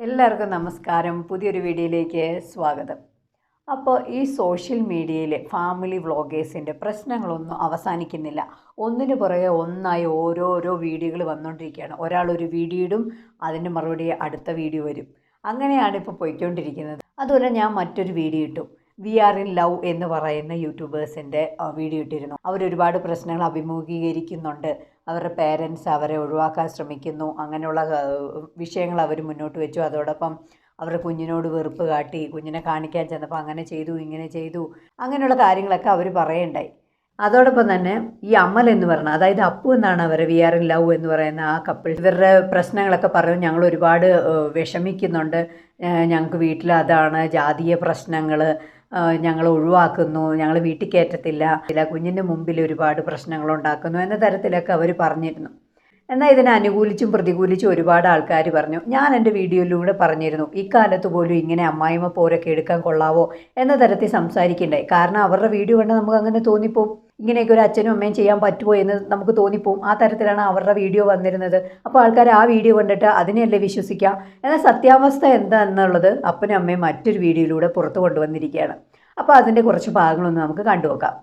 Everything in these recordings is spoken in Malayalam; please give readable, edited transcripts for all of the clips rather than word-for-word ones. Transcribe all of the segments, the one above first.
എല്ലാവർക്കും നമസ്കാരം. പുതിയൊരു വീഡിയോയിലേക്ക് സ്വാഗതം. അപ്പോൾ ഈ സോഷ്യൽ മീഡിയയിലെ ഫാമിലി വ്ളോഗേഴ്സിൻ്റെ പ്രശ്നങ്ങളൊന്നും അവസാനിക്കുന്നില്ല. ഒന്നിനു പുറകെ ഒന്നായി ഓരോരോ വീഡിയോകൾ വന്നുകൊണ്ടിരിക്കുകയാണ്. ഒരാളൊരു വീഡിയോ ഇടും, അതിൻ്റെ മറുപടി അടുത്ത വീഡിയോ വരും. അങ്ങനെയാണ് ഇപ്പോൾ പോയിക്കൊണ്ടിരിക്കുന്നത്. അതുപോലെ ഞാൻ മറ്റൊരു വീഡിയോ ഇട്ടു. വി ആർ ഇൻ ലവ് എന്ന് പറയുന്ന യൂട്യൂബേഴ്സിൻ്റെ വീഡിയോ ഇട്ടിരുന്നു. അവരൊരുപാട് പ്രശ്നങ്ങൾ അഭിമുഖീകരിക്കുന്നുണ്ട്. അവരുടെ പേരൻസ് അവരെ ഒഴിവാക്കാൻ ശ്രമിക്കുന്നു. അങ്ങനെയുള്ള വിഷയങ്ങൾ അവർ മുന്നോട്ട് വെച്ചു. അതോടൊപ്പം അവരുടെ കുഞ്ഞിനോട് വെറുപ്പ് കാട്ടി, കുഞ്ഞിനെ കാണിക്കാൻ ചെന്നപ്പോൾ അങ്ങനെ ചെയ്തു ഇങ്ങനെ ചെയ്തു, അങ്ങനെയുള്ള കാര്യങ്ങളൊക്കെ അവർ പറയുണ്ടായി. അതോടൊപ്പം തന്നെ ഈ അമൽ എന്ന് പറഞ്ഞ, അതായത് അപ്പു എന്നാണ് അവർ വി ആർ ഇൻ ലവ് എന്ന് പറയുന്ന ആ കപ്പിൾ, ഇവരുടെ പ്രശ്നങ്ങളൊക്കെ പറഞ്ഞു. ഞങ്ങൾ ഒരുപാട് വിഷമിക്കുന്നുണ്ട്, ഞങ്ങൾക്ക് വീട്ടിൽ അതാണ് ജാതീയ പ്രശ്നങ്ങൾ, ഞങ്ങൾ ഒഴിവാക്കുന്നു, ഞങ്ങൾ വീട്ടിൽ കയറ്റത്തില്ല, കുഞ്ഞിൻ്റെ മുമ്പിൽ ഒരുപാട് പ്രശ്നങ്ങളുണ്ടാക്കുന്നു എന്ന തരത്തിലൊക്കെ അവർ പറഞ്ഞിരുന്നു. എന്നാൽ ഇതിനെ അനുകൂലിച്ചും പ്രതികൂലിച്ചും ഒരുപാട് ആൾക്കാർ പറഞ്ഞു. ഞാൻ എൻ്റെ വീഡിയോയിലൂടെ പറഞ്ഞിരുന്നു, ഇക്കാലത്ത് പോലും ഇങ്ങനെ അമ്മായിമ്മ പോരൊക്കെ എടുക്കാൻ കൊള്ളാവോ എന്ന തരത്തിൽ സംസാരിക്കണ്ടായി. കാരണം അവരുടെ വീഡിയോ കണ്ടാൽ നമുക്ക് അങ്ങനെ തോന്നിപ്പോവും, ഇങ്ങനെയൊക്കെ ഒരു അച്ഛനും അമ്മയും ചെയ്യാൻ പറ്റുമോ എന്ന് നമുക്ക് തോന്നിപ്പോവും. ആ തരത്തിലാണ് അവരുടെ വീഡിയോ വന്നിരുന്നത്. അപ്പോൾ ആൾക്കാർ ആ വീഡിയോ കണ്ടിട്ട് അതിനെയല്ലേ വിശ്വസിക്കുക. എന്നാൽ സത്യാവസ്ഥ എന്താണെന്നുള്ളത് അപ്പനും അമ്മയും മറ്റൊരു വീഡിയോയിലൂടെ പുറത്തു കൊണ്ടുവന്നിരിക്കുകയാണ്. അപ്പോൾ അതിൻ്റെ കുറച്ച് ഭാഗങ്ങളൊന്ന് നമുക്ക് കണ്ടുനോക്കാം.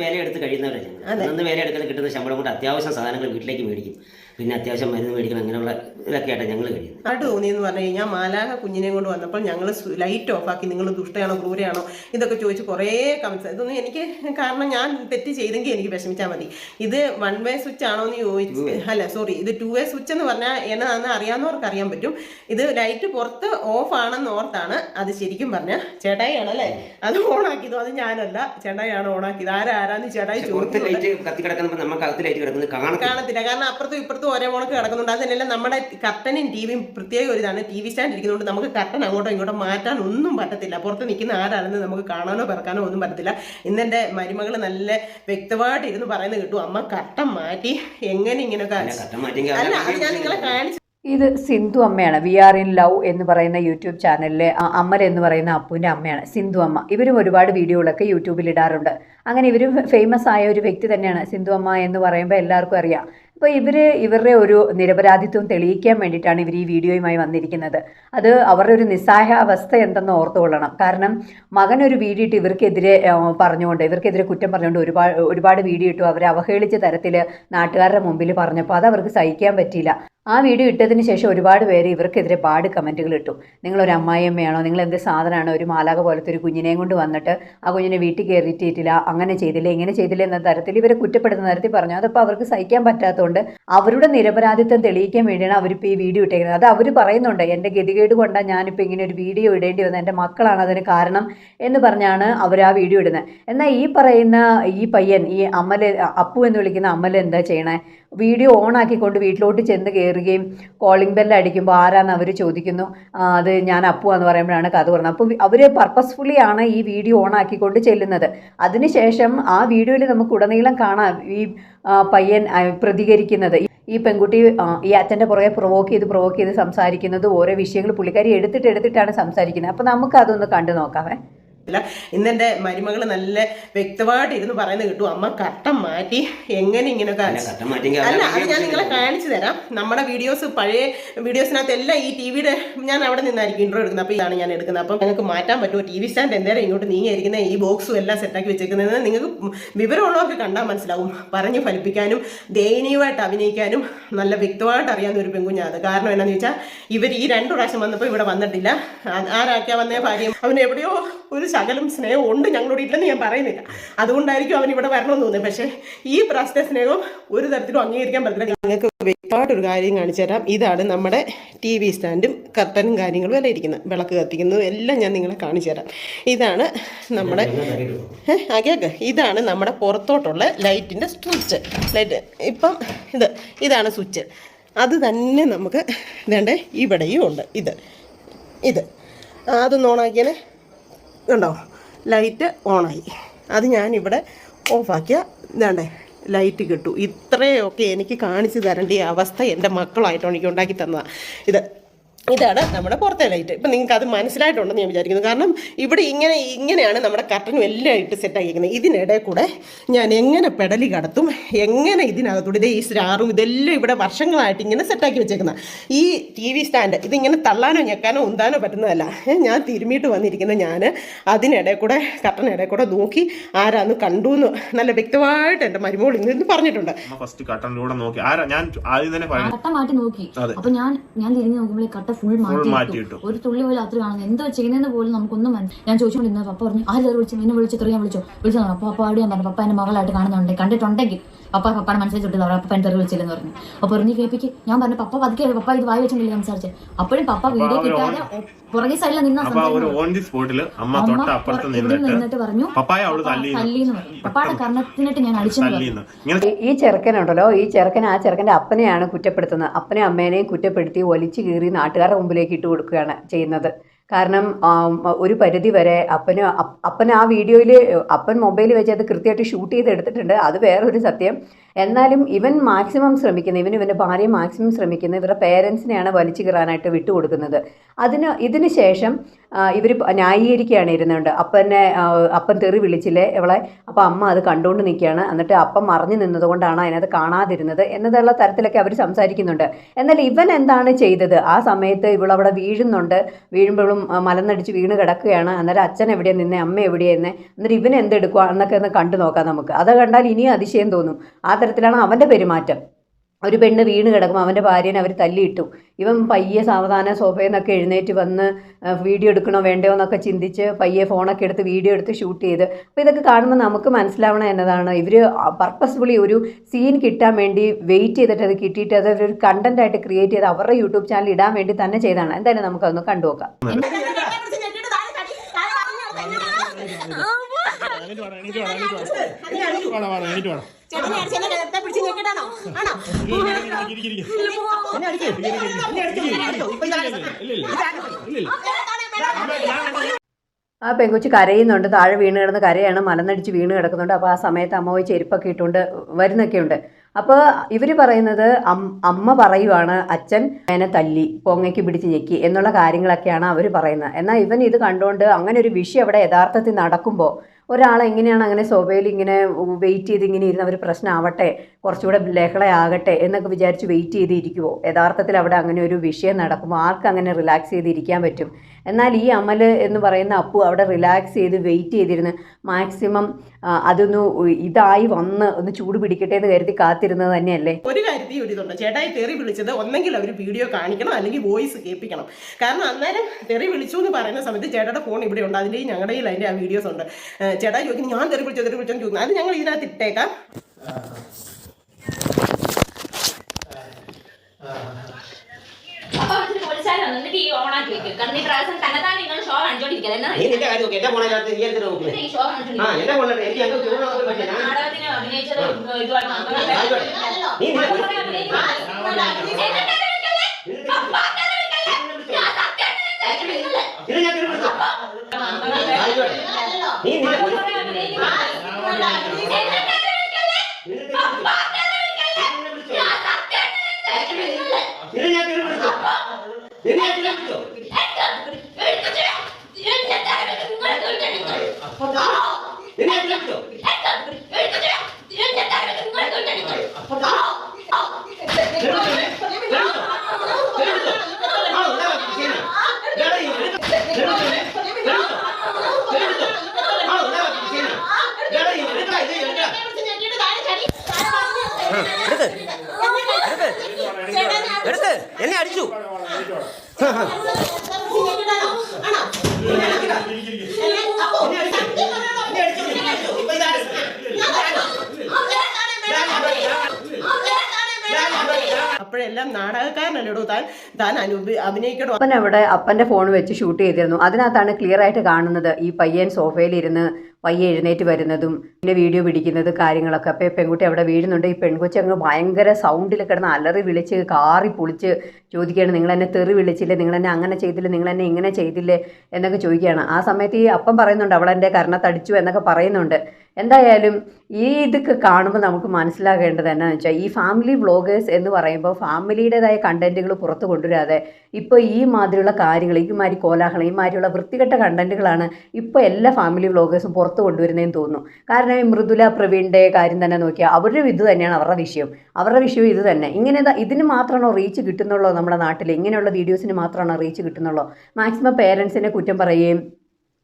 വേല എടുത്ത് കഴിയുന്നവരാണ്. വേല എടുക്കാൻ കിട്ടുന്ന ശമ്പളം കൊണ്ട് അത്യാവശ്യം സാധനങ്ങൾ വീട്ടിലേക്ക് മേടിക്കും. പിന്നെ അത്യാവശ്യം മരുന്ന് മേടിക്കണം, അങ്ങനെയുള്ള ഇതൊക്കെ ആയിട്ടാണ് ഞങ്ങൾ കഴിയുന്നത്. ആയിട്ട് തോന്നിയെന്ന് പറഞ്ഞു കഴിഞ്ഞാൽ മാലാഹ കുഞ്ഞിനെ കൊണ്ട് വന്നപ്പോൾ ഞങ്ങൾ ലൈറ്റ് ഓഫാക്കി, നിങ്ങൾ ദുഷ്ടയാണോ ക്രൂരയാണോ ഇതൊക്കെ ചോദിച്ച് കുറേ കമൻസ്. ഇതൊന്നും എനിക്ക്, കാരണം ഞാൻ തെറ്റ് ചെയ്തെങ്കിൽ എനിക്ക് വിഷമിച്ചാൽ മതി. ഇത് 1 വേ സ്വിച്ച് ആണോ എന്ന് ചോദിച്ച്, അല്ല സോറി, ഇത് 2 വേ സ്വിച്ച് എന്ന് പറഞ്ഞാൽ എന്നാന്ന് അറിയാവുന്നവർക്ക് അറിയാൻ പറ്റും. ഇത് ലൈറ്റ് പുറത്ത് ഓഫ് ആണെന്ന് ഓർത്താണ് അത് ശരിക്കും പറഞ്ഞാൽ ചേട്ടായി ആണല്ലേ അത് ഓണാക്കിയതോ. അത് ഞാനല്ല, ചേട്ടായിയാണ് ഓണാക്കിയത്. ആരാന്ന് ചേട്ടായി കാണത്തില്ല, കാരണം അപ്പുറത്തും ഇപ്പുറത്തും ഒരേ ഓണക്ക് കിടക്കുന്നുണ്ട്. അതിനെല്ലാം നമ്മുടെ കർട്ടനും ടിവിയും പ്രത്യേക ഒരു ഇതാണ്. ടി വി സ്റ്റാൻഡ് ഇരിക്കുന്നതുകൊണ്ട് നമുക്ക് കർട്ടൻ അങ്ങോട്ടോ ഇങ്ങോട്ടോ മാറ്റാൻ ഒന്നും പറ്റത്തില്ല. പുറത്ത് നിൽക്കുന്ന ആരാണെന്ന് നമുക്ക് കാണാനോ പറക്കാനോ ഒന്നും പറ്റത്തില്ല. ഇന്നെൻ്റെ മരുമകൾ നല്ല വ്യക്തമായിട്ട് ഇരുന്ന് പറയുന്നത് കിട്ടും, അമ്മ കർട്ടൻ മാറ്റി എങ്ങനെ ഇങ്ങനെയൊക്കെ. അല്ല, അത് ഞാൻ നിങ്ങളെ കാണിച്ചു. ഇത് സിന്ധു അമ്മയാണ്. വി ആർ ഇൻ ലവ് എന്ന് പറയുന്ന യൂട്യൂബ് ചാനലിലെ അമൽ എന്ന് പറയുന്ന അപ്പുവിൻ്റെ അമ്മയാണ് സിന്ധു അമ്മ. ഇവരും ഒരുപാട് വീഡിയോകളൊക്കെ യൂട്യൂബിൽ ഇടാറുണ്ട്. അങ്ങനെ ഇവരും ഫേമസ് ആയ ഒരു വ്യക്തി തന്നെയാണ് സിന്ധു അമ്മ എന്ന് പറയുമ്പോൾ എല്ലാവർക്കും അറിയാം. അപ്പോൾ ഇവരുടെ ഒരു നിരപരാധിത്വം തെളിയിക്കാൻ വേണ്ടിയിട്ടാണ് ഇവർ ഈ വീഡിയോയുമായി വന്നിരിക്കുന്നത്. അത് അവരുടെ ഒരു നിസ്സഹായാവസ്ഥ എന്തെന്ന് ഓർത്തുകൊള്ളണം. കാരണം മകനൊരു വീഡിയോ ഇട്ട് ഇവർക്കെതിരെ കുറ്റം പറഞ്ഞുകൊണ്ട് ഒരുപാട് വീഡിയോ ഇട്ടു. അവരെ അവഹേളിച്ച തരത്തിൽ നാട്ടുകാരുടെ മുമ്പിൽ പറഞ്ഞപ്പോൾ അത് അവർക്ക് സഹിക്കാൻ പറ്റിയില്ല. ആ വീഡിയോ ഇട്ടതിന് ശേഷം ഒരുപാട് പേര് ഇവർക്കെതിരെ പാട് കമൻറ്റുകൾ ഇട്ടു. നിങ്ങളൊരു അമ്മായിയമ്മയാണോ, നിങ്ങൾ എന്ത് സാധനമാണോ, ഒരു മാലാക പോലത്തെ ഒരു കുഞ്ഞിനെയും കൊണ്ട് വന്നിട്ട് ആ കുഞ്ഞിനെ വീട്ടിൽ കയറിയിട്ടില്ല, അങ്ങനെ ചെയ്തില്ല ഇങ്ങനെ ചെയ്തില്ല എന്ന തരത്തിൽ ഇവരെ കുറ്റപ്പെടുന്ന തരത്തിൽ പറഞ്ഞു. അതപ്പോൾ അവർക്ക് സഹിക്കാൻ പറ്റാത്തതുകൊണ്ട് അവരുടെ നിരപരാധിത്വം തെളിയിക്കാൻ വേണ്ടിയാണ് അവരിപ്പോൾ ഈ വീഡിയോ ഇട്ടേക്കുന്നത്. അത് അവർ പറയുന്നുണ്ട്, എൻ്റെ ഗതികേട് കൊണ്ടാണ് ഞാനിപ്പോൾ ഇങ്ങനെ ഒരു വീഡിയോ ഇടേണ്ടി വന്നത്, എൻ്റെ മക്കളാണ് അതിന് കാരണം എന്ന് പറഞ്ഞാണ് അവർ ആ വീഡിയോ ഇടുന്നത്. എന്നാൽ ഈ പറയുന്ന ഈ പയ്യൻ, ഈ അപ്പു എന്ന് വിളിക്കുന്ന അമൽ എന്താ ചെയ്യണേ, വീഡിയോ ഓൺ ആക്കിക്കൊണ്ട് വീട്ടിലോട്ട് ചെന്ന് കയറുകയും കോളിംഗ് ബെല്ല് അടിക്കുമ്പോൾ ആരാന്ന് അവർ ചോദിക്കുന്നു. അത് ഞാൻ അപ്പു എന്ന് പറയുമ്പോഴാണ് കഥ പറഞ്ഞത്. അപ്പോൾ അവർ പർപ്പസ്ഫുള്ളി ആണ് ഈ വീഡിയോ ഓൺ ആക്കിക്കൊണ്ട് ചെല്ലുന്നത്. അതിനുശേഷം ആ വീഡിയോയിൽ നമുക്ക് ഉടനീളം കാണാം ഈ പയ്യൻ പ്രതികരിക്കുന്നത്. ഈ പെൺകുട്ടി ഈ അച്ഛൻ്റെ പുറകെ പ്രൊവോക്ക് ചെയ്ത് സംസാരിക്കുന്നത്, ഓരോ വിഷയങ്ങൾ പുള്ളിക്കാരി എടുത്തിട്ടാണ് സംസാരിക്കുന്നത്. അപ്പോൾ നമുക്ക് അതൊന്ന് കണ്ടു നോക്കാമേ. ഇന്നെൻ്റെ മരുമകൾ നല്ല വ്യക്തമായിട്ട് ഇരുന്ന് പറയുന്നത് കിട്ടും, അമ്മ കർട്ടൻ മാറ്റി എങ്ങനെ ഇങ്ങനെയൊക്കെ. അല്ല, അത് ഞാൻ നിങ്ങളെ കാണിച്ചു തരാം. നമ്മുടെ പഴയ വീഡിയോസിനകത്ത് എല്ലാം ഈ ടി വിയുടെ, ഞാൻ അവിടെ നിന്നായിരിക്കും ഇൻട്രോ എടുക്കുന്നത്. അപ്പോൾ ഇതാണ് ഞാൻ എടുക്കുന്നത്. അപ്പം നിങ്ങൾക്ക് മാറ്റാൻ പറ്റുമോ, ടി വി സ്റ്റാൻഡ് എന്തായാലും ഇങ്ങോട്ട് നീങ്ങിയിരിക്കുന്ന ഈ ബോക്സും എല്ലാം സെറ്റാക്കി വെച്ചേക്കുന്നത് നിങ്ങൾക്ക് വിവരമുള്ളവർക്ക് കണ്ടാൽ മനസ്സിലാവും. പറഞ്ഞു ഫലിപ്പിക്കാനും ദയനീയമായിട്ട് അഭിനയിക്കാനും നല്ല വ്യക്തമായിട്ട് അറിയാവുന്ന ഒരു പെൺകുഞ്ഞാണ്. കാരണം എന്താണെന്ന് ചോദിച്ചാൽ ഇവർ ഈ 2 പ്രാവശ്യം വന്നപ്പോൾ ഇവിടെ വന്നിട്ടില്ല. ആരാക്കിയാ വന്നേ ഭാര്യ, അവന് എവിടെയോ ഒരു ശകലം സ്നേഹം ഉണ്ട് ഞങ്ങളോട്, ഇല്ലെന്ന് ഞാൻ പറയുന്നില്ല. അതുകൊണ്ടായിരിക്കും അവൻ ഇവിടെ വരണമെന്ന് തോന്നുന്നത്. പക്ഷേ ഈ പ്രാവശ്യത്തെ സ്നേഹം ഒരു തരത്തിലും അംഗീകരിക്കാൻ പറ്റില്ല. നിങ്ങൾക്ക് വ്യക്തമായിട്ടൊരു കാര്യം കാണിച്ചു തരാം. ഇതാണ് നമ്മുടെ ടി വി സ്റ്റാൻഡും കർട്ടനും കാര്യങ്ങളും എല്ലാം ഇരിക്കുന്നത്, വിളക്ക് കത്തിക്കുന്നതും എല്ലാം ഞാൻ നിങ്ങളെ കാണിച്ചു തരാം. ഇതാണ് നമ്മുടെ ഇതാണ് നമ്മുടെ പുറത്തോട്ടുള്ള ലൈറ്റിൻ്റെ സ്വിച്ച്. ഇപ്പം ഇതാണ് സ്വിച്ച്. അത് തന്നെ നമുക്ക് ഇതേണ്ട ഇവിടെയും ഉണ്ട്. ഇത് അതൊന്ന് ഓണാക്കിയാൽ കണ്ടോ, ലൈറ്റ് ഓണായി. അത് ഞാനിവിടെ ഓഫാക്കിയ ഇതാണ്ടേ ലൈറ്റ് കിട്ടും. ഇത്രയൊക്കെ എനിക്ക് കാണിച്ചു തരേണ്ട അവസ്ഥ എൻ്റെ മക്കളായിട്ടോ എനിക്ക് ഉണ്ടാക്കി തന്നതാണ്. ഇതാണ് നമ്മുടെ പുറത്തെ ലൈറ്റ്. ഇപ്പം നിങ്ങൾക്ക് അത് മനസ്സിലായിട്ടുണ്ടെന്ന് ഞാൻ വിചാരിക്കുന്നു. കാരണം ഇവിടെ ഇങ്ങനെയാണ് നമ്മുടെ കർട്ടനും എല്ലാം ഇട്ട് സെറ്റാക്കിയിരിക്കുന്നത്. ഇതിനിടെ കൂടെ ഞാൻ എങ്ങനെ പെടലി കടത്തും, എങ്ങനെ ഇതിനകത്തൂടെ ഇതേ ഈ സ്റ്റാറും ഇതെല്ലാം ഇവിടെ വർഷങ്ങളായിട്ട് ഇങ്ങനെ സെറ്റാക്കി വെച്ചേക്കുന്നത്. ഈ TV സ്റ്റാൻഡ് ഇതിങ്ങനെ തള്ളാനോ ഞെക്കാനോ ഉന്താനോ പറ്റുന്നതല്ല. ഞാൻ തിരുമ്മിയിട്ട് വന്നിരിക്കുന്ന ഞാൻ അതിനിടെ കൂടെ കർട്ടനിടെ കൂടെ നോക്കി ആരാന്ന് കണ്ടു എന്ന് നല്ല വ്യക്തമായിട്ട് എൻ്റെ മരുമോൾ ഇന്ന് പറഞ്ഞിട്ടുണ്ട്. ഫസ്റ്റ് കർട്ടനിലൂടെ നോക്കി ഞാൻ ആദ്യം തന്നെ കട്ട മാറ്റി നോക്കി. അപ്പൊ ഞാൻ തിരിഞ്ഞു നോക്കുമ്പോൾ കട്ട ഫുൾ മാറ്റിയിട്ടു. ഒരു തുള്ളി പോലും അത്ര കാണുന്നത് എന്തോ ചെയ്യുന്നതെന്ന് പോലും നമുക്കൊന്നും ഞാൻ ചോദിച്ചുകൊണ്ടിരുന്നത്. പപ്പ പറഞ്ഞു ആര് വിളിച്ചു, എന്നെ വിളിച്ചു ഞാൻ വിളിച്ചു. അപ്പൊ പപ്പാട് ഞാൻ പറഞ്ഞു പപ്പ എന്റെ മകളായിട്ട് കണ്ടിട്ടുണ്ടെങ്കിൽ പപ്പാടെ മനസ്സിൽ തൊട്ട് പപ്പ എന്നെ തെറി വിളിച്ചില്ലെന്ന് പറഞ്ഞു. അപ്പൊ പറഞ്ഞു കേൾപ്പിക്ക്. ഞാൻ പറഞ്ഞു പപ്പ പതുക്കെ പപ്പ ഇത് വായി വെച്ചിട്ടില്ല സംസാരിച്ചത്. അപ്പോഴും പപ്പ വീഡിയോ കിട്ടാതെ പുറകെ സൈഡിൽ നിന്നിട്ട് പറഞ്ഞു തല്ലിന്ന് പറഞ്ഞു. പപ്പാടെ കർണത്തിനിട്ട് ഞാൻ അടിച്ചു. ഈ ചെറുക്കനുണ്ടല്ലോ, ഈ ചെറുക്കൻ ആ ചെറുക്കൻ്റെ അപ്പനെയാണ് കുറ്റപ്പെടുത്തുന്നത്. അപ്പനെ അമ്മേനെയും കുറ്റപ്പെടുത്തി വലിച്ചു കീറി നാട്ടുകാരുടെ മുമ്പിലേക്ക് ഇട്ട് കൊടുക്കുകയാണ് ചെയ്യുന്നത്. കാരണം ഒരു പരിധി വരെ അപ്പൻ ആ വീഡിയോയിൽ അപ്പൻ മൊബൈൽ വെച്ച് അത് കൃത്യമായിട്ട് ഷൂട്ട് ചെയ്ത് എടുത്തിട്ടുണ്ട്. അത് വേറൊരു സത്യം. എന്നാലും ഇവൻ മാക്സിമം ശ്രമിക്കുന്നത്, ഇവൻ്റെ ഭാര്യ മാക്സിമം ശ്രമിക്കുന്നത് ഇവരുടെ പേരൻസിനെയാണ് വലിച്ചു കീറാനായിട്ട് വിട്ടുകൊടുക്കുന്നത്. ഇതിന് ശേഷം ഇവർ ന്യായീകരിക്കുകയാണ് ഇരുന്നുണ്ട്. അപ്പൻ തെറി വിളിച്ചില്ലേ ഇവളെ, അപ്പോൾ അമ്മ അത് കണ്ടുകൊണ്ട് നിൽക്കുകയാണ്, എന്നിട്ട് അപ്പം മറിഞ്ഞു നിന്നതുകൊണ്ടാണ് അതിനകത്ത് കാണാതിരുന്നത് എന്നതുള്ള തരത്തിലൊക്കെ അവർ സംസാരിക്കുന്നുണ്ട്. എന്നാൽ ഇവൻ എന്താണ് ചെയ്തത്? ആ സമയത്ത് ഇവളവിടെ വീഴുമ്പോഴും മലന്നടിച്ച് വീണ് കിടക്കുകയാണ്. അന്നേരം അച്ഛൻ എവിടെയാണ് നിന്നെ, അമ്മ എവിടെയായിരുന്നേ, എന്നിട്ട് ഇവൻ എന്തെടുക്കുക എന്നൊക്കെ ഒന്ന് കണ്ടു നോക്കാം നമുക്ക്. അത് കണ്ടാൽ ഇനിയും അതിശയം തോന്നും. ആ തരത്തിലാണ് അവൻ്റെ പെരുമാറ്റം. ഒരു പെണ്ണ് വീണ് കിടക്കും, അവൻ്റെ ഭാര്യനെ അവർ തല്ലിയിട്ടു. ഇവൻ പയ്യെ സാവധാനം സോഫയിൽ നിന്നൊക്കെ എഴുന്നേറ്റ് വന്ന് വീഡിയോ എടുക്കണോ വേണ്ടയോ എന്നൊക്കെ ചിന്തിച്ച് പയ്യെ ഫോണൊക്കെ എടുത്ത് വീഡിയോ എടുത്ത് ഷൂട്ട് ചെയ്ത്. അപ്പോൾ ഇതൊക്കെ കാണുമ്പോൾ നമുക്ക് മനസ്സിലാവണം എന്നതാണ്, ഇവർ പർപ്പസ്ഫുള്ളി ഒരു സീൻ കിട്ടാൻ വേണ്ടി വെയിറ്റ് ചെയ്തിട്ട് അത് കിട്ടിയിട്ട് അത് ഒരു കണ്ടൻറ്റായിട്ട് ക്രിയേറ്റ് ചെയ്ത് അവരുടെ യൂട്യൂബ് ചാനൽ ഇടാൻ വേണ്ടി തന്നെ ചെയ്താണ്. എന്തായാലും നമുക്കതൊന്ന് കണ്ടുനോക്കാം. ആ പെങ്കൊച്ച് കരയുന്നുണ്ട്, താഴെ വീണ് കിടന്ന് കരയാണ്, മലന്നടിച്ച് വീണ് കിടക്കുന്നുണ്ട്. അപ്പോൾ ആ സമയത്ത് അമ്മ പോയി ചെരുപ്പൊക്കെ ഇട്ടുകൊണ്ട് വരുന്നൊക്കെയുണ്ട്. അപ്പോൾ ഇവർ പറയുന്നത് അമ്മ പറയുവാണ് അച്ഛൻ എന്നെ തല്ലി പൊങ്ങയ്ക്ക് പിടിച്ച് ഞെക്കി എന്നുള്ള കാര്യങ്ങളൊക്കെയാണ് അവർ പറയുന്നത്. എന്നാൽ ഇവൻ ഇത് കണ്ടുകൊണ്ട് അങ്ങനെ ഒരു വിഷയം അവിടെ യഥാർത്ഥത്തിൽ നടക്കുമ്പോൾ ഒരാളെങ്ങനെയാണ് അങ്ങനെ സ്വഭയിൽ ഇങ്ങനെ വെയിറ്റ് ചെയ്ത് ഇങ്ങനെ ഇരുന്ന് അവർ പ്രശ്നമാവട്ടെ, കുറച്ചുകൂടെ ലഹളയാകട്ടെ എന്നൊക്കെ വിചാരിച്ച് വെയിറ്റ് ചെയ്തിരിക്കുമോ? യഥാർത്ഥത്തിൽ അവിടെ അങ്ങനെ ഒരു വിഷയം നടക്കുമ്പോൾ ആർക്ക് അങ്ങനെ റിലാക്സ് ചെയ്തിരിക്കാൻ പറ്റും? എന്നാൽ ഈ അമൽ എന്ന് പറയുന്ന അപ്പു അവിടെ റിലാക്സ് ചെയ്ത് വെയിറ്റ് ചെയ്തിരുന്ന് മാക്സിമം അതൊന്ന് ഇതായി വന്ന് ഒന്ന് ചൂട് പിടിക്കട്ടെ എന്ന് കരുതി കാത്തിരുന്നത് തന്നെയല്ലേ. ഒരു കാര്യത്തിൽ ഒരു ഇതുണ്ട്, ചേട്ടായി തെറി വിളിച്ചത് ഒന്നെങ്കിൽ അവർ വീഡിയോ കാണിക്കണം അല്ലെങ്കിൽ വോയിസ് കേൾപ്പിക്കണം. കാരണം അന്നേരം തെറി വിളിച്ചു എന്ന് പറയുന്ന സമയത്ത് ചേട്ടയുടെ ഫോൺ ഇവിടെ ഉണ്ട്, അതിൻ്റെയും ഞങ്ങളുടെയും അതിൻ്റെ ആ വീഡിയോസ് ഉണ്ട്. ചേട്ടായി ചോദിക്കുന്നു ഞാൻ തെറി വിളിച്ചെന്ന് ചോദിക്കുന്നു. അത് ഞങ്ങൾ ഇതിനകത്ത് ഇട്ടേക്കാം. എന്നെ അടിച്ചു. അപ്പോഴെല്ലാം നാടകക്കാരനല്ലോ താൻ അഭിനയിക്കണോ. അപ്പൻ അവിടെ അപ്പൻ്റെ ഫോൺ വെച്ച് ഷൂട്ട് ചെയ്തിരുന്നു. അതിനകത്താണ് ക്ലിയർ ആയിട്ട് കാണുന്നത് ഈ പയ്യൻ സോഫയിലിരുന്ന് പയ്യെ എഴുന്നേറ്റ് വരുന്നതും പിന്നെ വീഡിയോ പിടിക്കുന്നത് കാര്യങ്ങളൊക്കെ. അപ്പോൾ പെൺകുട്ടി അവിടെ വീഴുന്നുണ്ട്. ഈ പെൺകൊച്ചി അങ്ങ് ഭയങ്കര സൗണ്ടിൽ കിടന്ന് അലറി വിളിച്ച് കാറി പൊളിച്ച് ചോദിക്കുകയാണ്, നിങ്ങളെന്നെ തെറി വിളിച്ചില്ലേ, നിങ്ങളെന്നെ അങ്ങനെ ചെയ്തില്ലേ, നിങ്ങളെന്നെ ഇങ്ങനെ ചെയ്തില്ലേ എന്നൊക്കെ ചോദിക്കുകയാണ്. ആ സമയത്ത് ഈ അപ്പം പറയുന്നുണ്ട് അവളെൻ്റെ കർണത്തടിച്ചു എന്നൊക്കെ പറയുന്നുണ്ട്. എന്തായാലും ഇതൊക്കെ കാണുമ്പോൾ നമുക്ക് മനസ്സിലാകേണ്ടത് എന്നാന്ന് വെച്ചാൽ ഈ ഫാമിലി വ്ളോഗേഴ്സ് എന്ന് പറയുമ്പോൾ ഫാമിലിയുടേതായ കണ്ടൻറ്റുകൾ പുറത്ത് കൊണ്ടുവരാതെ ഇപ്പോൾ ഈ മാതിരിയുള്ള കാര്യങ്ങൾ, ഈ മാതിരി കോലാഹലം, ഈ മാതിരിയുള്ള വൃത്തികെട്ട കണ്ടൻറ്റുകളാണ് ഇപ്പോൾ എല്ലാ ഫാമിലി വ്ളോഗേഴ്സും പുറത്ത് കൊണ്ടുവരുന്നതെന്ന് തോന്നുന്നു. കാരണം ഈ മൃദുല പ്രവീണിൻ്റെ കാര്യം തന്നെ നോക്കിയാൽ അവരുടെ ഇത് തന്നെയാണ് അവരുടെ വിഷയം ഇത് തന്നെ. ഇങ്ങനെ ഇതിന് മാത്രമാണോ റീച്ച് കിട്ടുന്നുള്ളൂ നമ്മുടെ നാട്ടിൽ? ഇങ്ങനെയുള്ള വീഡിയോസിന് മാത്രമാണോ റീച്ച് കിട്ടുന്നുള്ളൂ? മാക്സിമം പേരൻസിനെ കുറ്റം പറയുകയും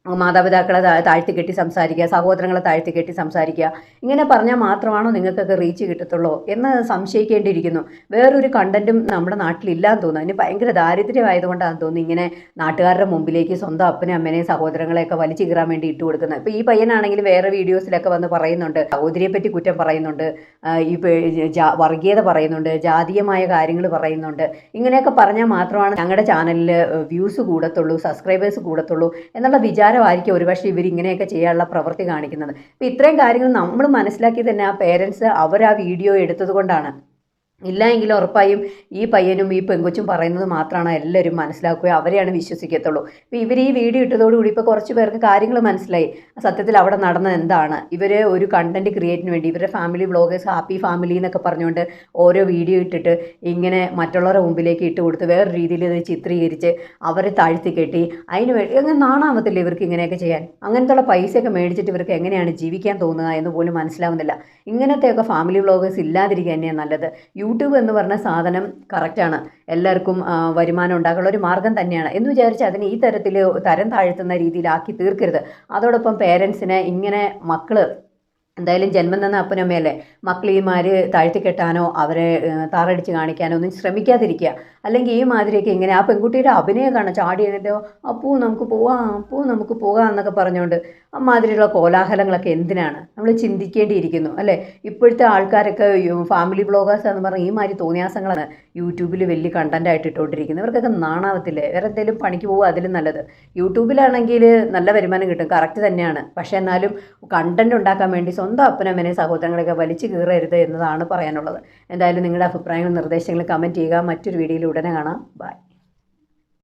മാതാപിതാക്കളെ താഴ്ത്തിക്കെട്ടി സംസാരിക്കുക, സഹോദരങ്ങളെ താഴ്ത്തിക്കെട്ടി സംസാരിക്കുക, ഇങ്ങനെ പറഞ്ഞാൽ മാത്രമാണോ നിങ്ങൾക്കൊക്കെ റീച്ച് കിട്ടത്തുള്ളൂ എന്ന് സംശയിക്കേണ്ടിയിരിക്കുന്നു. വേറൊരു കണ്ടൻറ്റും നമ്മുടെ നാട്ടിലില്ലാന്ന് തോന്നുന്നു. അതിന് ഭയങ്കര ദാരിദ്ര്യമായതുകൊണ്ടാണെന്ന് തോന്നുന്നു ഇങ്ങനെ നാട്ടുകാരുടെ മുമ്പിലേക്ക് സ്വന്തം അപ്പനെയും അമ്മനെയും സഹോദരങ്ങളെയൊക്കെ വലിച്ചു കീറാൻ വേണ്ടി ഇട്ട് കൊടുക്കുന്നത്. ഇപ്പോൾ ഈ പയ്യനാണെങ്കിൽ വേറെ വീഡിയോസിലൊക്കെ വന്ന് പറയുന്നുണ്ട്, സഹോദരിയെ പറ്റി കുറ്റം പറയുന്നുണ്ട്, ഈ വർഗീയത പറയുന്നുണ്ട്, ജാതീയമായ കാര്യങ്ങൾ പറയുന്നുണ്ട്. ഇങ്ങനെയൊക്കെ പറഞ്ഞാൽ മാത്രമാണ് ഞങ്ങളുടെ ചാനലിൽ വ്യൂസ് കൂടത്തുള്ളൂ, സബ്സ്ക്രൈബേഴ്സ് കൂടത്തുള്ളൂ എന്നുള്ള വിചാരമായിരിക്കും ഒരുപക്ഷെ ഇവരിങ്ങനെയൊക്കെ ചെയ്യാനുള്ള പ്രവൃത്തി കാണിക്കുന്നത്. അപ്പോൾ ഇത്രയും കാര്യങ്ങൾ നമ്മൾ മനസ്സിലാക്കി തന്നെ ആ പേരൻസ് അവർ ആ വീഡിയോ എടുത്തത് കൊണ്ടാണ്. ഇല്ല എങ്കിൽ ഉറപ്പായും ഈ പയ്യനും ഈ പെങ്കൊച്ചും പറയുന്നത് മാത്രമാണ് എല്ലാവരും മനസ്സിലാക്കുകയോ അവരെയാണ് വിശ്വസിക്കത്തുള്ളൂ. ഇപ്പോൾ ഇവർ ഈ വീഡിയോ ഇട്ടതോടുകൂടി ഇപ്പോൾ കുറച്ച് പേർക്ക് കാര്യങ്ങൾ മനസ്സിലായി, സത്യത്തിൽ അവിടെ നടന്നത് എന്താണ്. ഇവർ ഒരു കണ്ടൻറ്റ് ക്രിയേറ്റിന് വേണ്ടി ഇവരുടെ ഫാമിലി വ്ളോഗേഴ്സ് ഹാപ്പി ഫാമിലി എന്നൊക്കെ പറഞ്ഞുകൊണ്ട് ഓരോ വീഡിയോ ഇട്ടിട്ട് ഇങ്ങനെ മറ്റുള്ളവരുടെ മുമ്പിലേക്ക് ഇട്ട് കൊടുത്ത് വേറെ രീതിയിൽ ഇത് ചിത്രീകരിച്ച് അവരെ താഴ്ത്തി കെട്ടി അതിന് വേണ്ടി അങ്ങനെ നാണാവത്തില്ല ഇവർക്ക് ഇങ്ങനെയൊക്കെ ചെയ്യാൻ. അങ്ങനത്തുള്ള പൈസയൊക്കെ മേടിച്ചിട്ട് ഇവർക്ക് എങ്ങനെയാണ് ജീവിക്കാൻ തോന്നുക എന്ന് പോലും മനസ്സിലാവുന്നില്ല. ഇങ്ങനത്തെയൊക്കെ ഫാമിലി വ്ളോഗേഴ്സ് ഇല്ലാതിരിക്കുക തന്നെയാണ് നല്ലത്. യൂട്യൂബ് എന്ന് പറഞ്ഞ സാധനം കറക്റ്റാണ്, എല്ലാവർക്കും വരുമാനം ഉണ്ടാക്കാനുള്ള ഒരു മാർഗം തന്നെയാണ് എന്ന് വിചാരിച്ച് അതിന് ഈ തരത്തിൽ തരം താഴ്ത്തുന്ന രീതിയിലാക്കി തീർക്കരുത്. അതോടൊപ്പം പേരൻസിനെ ഇങ്ങനെ മക്കൾ എന്തായാലും ജന്മം തന്ന അപ്പനമ്മയല്ലേ, മക്കളീമാർ താഴ്ത്തിക്കെട്ടാനോ അവരെ താറടിച്ച് കാണിക്കാനോ ഒന്നും ശ്രമിക്കാതിരിക്കുക. അല്ലെങ്കിൽ ഈ മാതിരിയൊക്കെ ഇങ്ങനെ ആ പെൺകുട്ടിയുടെ അഭിനയം കാണാം, ചാടി എന്നിട്ടോ അപ്പൂ നമുക്ക് പോകാം എന്നൊക്കെ പറഞ്ഞുകൊണ്ട് അമ്മാതിരിയുള്ള കോലാഹലങ്ങളൊക്കെ എന്തിനാണ് നമ്മൾ ചിന്തിക്കേണ്ടിയിരിക്കുന്നു അല്ലേ. ഇപ്പോഴത്തെ ആൾക്കാരൊക്കെ ഫാമിലി വ്ളോഗേഴ്സ് എന്ന് പറഞ്ഞാൽ ഈ മാതിരി തോന്നിയാസങ്ങളാണ് യൂട്യൂബിൽ വലിയ കണ്ടൻറ്റായിട്ട് ഇട്ടുകൊണ്ടിരിക്കുന്നത്. ഇവർക്കൊക്കെ നാണാവത്തില്ലേ? വേറെ എന്തെങ്കിലും പണിക്ക് പോകുക അതിലും നല്ലത്. യൂട്യൂബിലാണെങ്കിൽ നല്ല വരുമാനം കിട്ടും, കറക്റ്റ് തന്നെയാണ്. പക്ഷേ എന്നാലും കണ്ടൻറ്റ് ഉണ്ടാക്കാൻ വേണ്ടി സ്വന്തം അപ്പനമ്മനെ സഹോദരങ്ങളെയൊക്കെ വലിച്ചു കീറരുത് എന്നതാണ് പറയാനുള്ളത്. എന്തായാലും നിങ്ങളുടെ അഭിപ്രായങ്ങളും നിർദ്ദേശങ്ങളും കമൻറ്റ് ചെയ്യുക. മറ്റൊരു വീഡിയോയിൽ ഉടനെ കാണാം. ബൈ.